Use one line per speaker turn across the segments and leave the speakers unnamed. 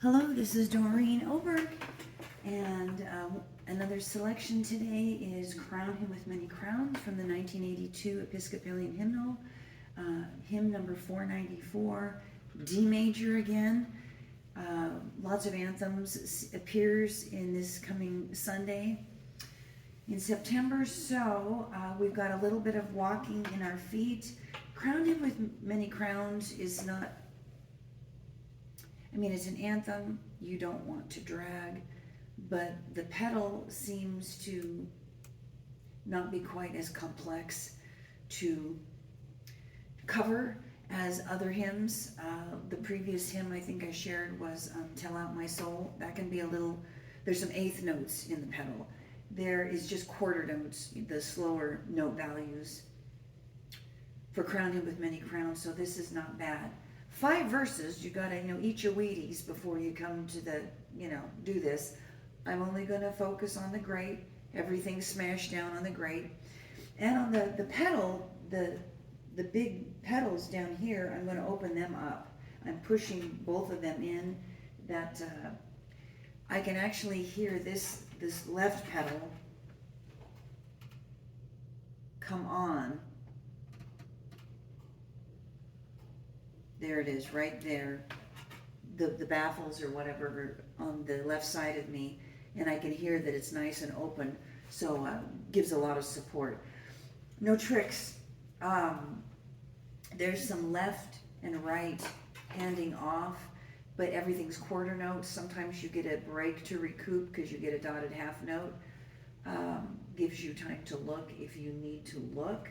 Hello, this is Doreen Oberg, and another selection today is Crown Him with Many Crowns from the 1982 Episcopalian hymnal, hymn number 494, D major again. Lots of anthems appears in this coming Sunday in September, so we've got a little bit of walking in our feet. Crown Him with Many Crowns is not, it's an anthem you don't want to drag, but the pedal seems to not be quite as complex to cover as other hymns. The previous hymn I think I shared was Tell Out My Soul. That can be there's some eighth notes in the pedal. There is just quarter notes, the slower note values for Crown Him with Many Crowns, so this is not bad. 5 verses, you gotta, eat your Wheaties before you come to the, do this. I'm only gonna focus on the great, everything smashed down on the great. And on the pedal, the big pedals down here, I'm gonna open them up. I'm pushing both of them in, that I can actually hear this left pedal come on. There it is, right there. The baffles or whatever on the left side of me, and I can hear that it's nice and open, so gives a lot of support. No tricks. There's some left and right handing off, but everything's quarter notes. Sometimes you get a break to recoup because you get a dotted half note. Gives you time to look if you need to look.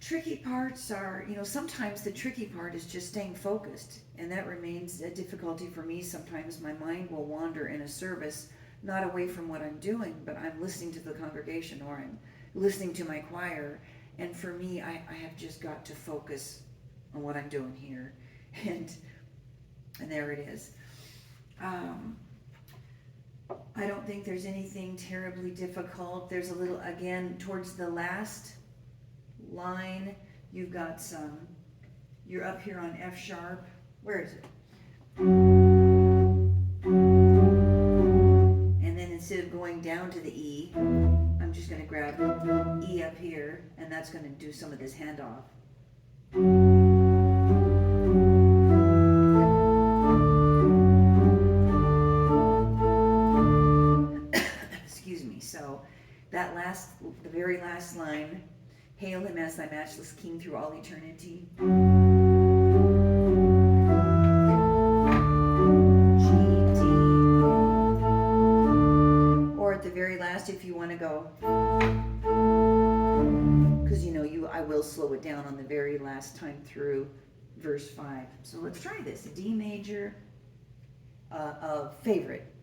Tricky parts are, sometimes the tricky part is just staying focused, and that remains a difficulty for me. Sometimes my mind will wander in a service, not away from what I'm doing, but I'm listening to the congregation or I'm listening to my choir, and for me, I have just got to focus on what I'm doing here, and there it is. I don't think there's anything terribly difficult. There's a little, again, towards the last line, you've got you're up here on F sharp. Where is it? And then instead of going down to the E, I'm just going to grab E up here, and that's going to do some of this handoff. Excuse me. So that the very last line, hail him as thy matchless king through all eternity. G, D. Or at the very last, if you want to go, because I will slow it down on the very last time through verse 5. So let's try this. A D major, a favorite.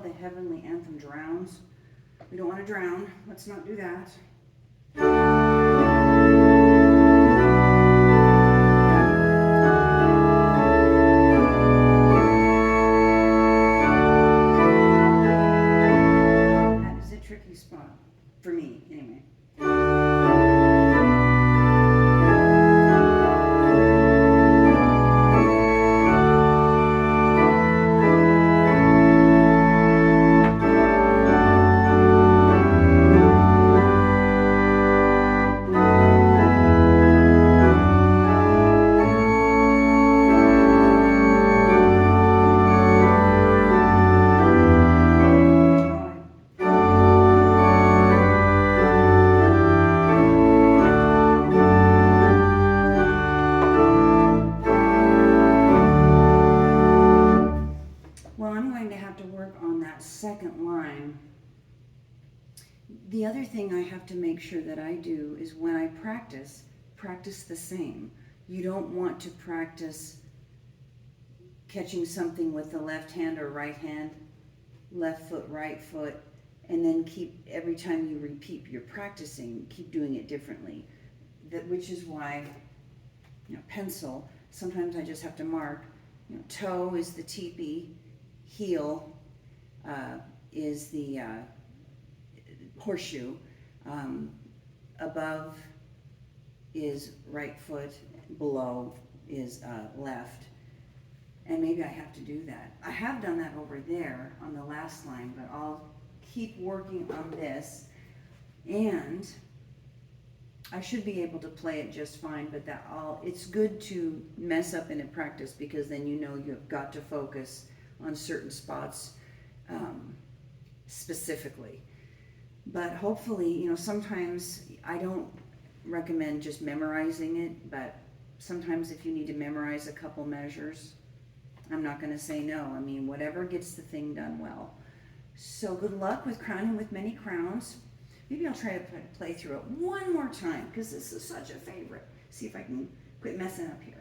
the heavenly anthem drowns. We don't want to drown. Let's not do that. That is a tricky spot, for me, anyway. Second line. The other thing I have to make sure that I do is when I practice the same. You don't want to practice catching something with the left hand or right hand, left foot, right foot, and then keep, every time you repeat, you're practicing, keep doing it differently. Which is why, pencil, sometimes I just have to mark, toe is the teepee, heel is the horseshoe, above is right foot, below is left, and maybe I have to do that. I have done that over there on the last line, but I'll keep working on this, and I should be able to play it just fine, but it's good to mess up in a practice, because then you've got to focus on certain spots specifically. But hopefully, sometimes I don't recommend just memorizing it, but sometimes if you need to memorize a couple measures, I'm not going to say no. I mean, whatever gets the thing done well. So good luck with Crowning with Many Crowns. Maybe I'll try to play through it one more time, because this is such a favorite. See if I can quit messing up here.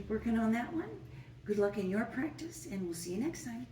Working on that one. Good luck in your practice, and we'll see you next time.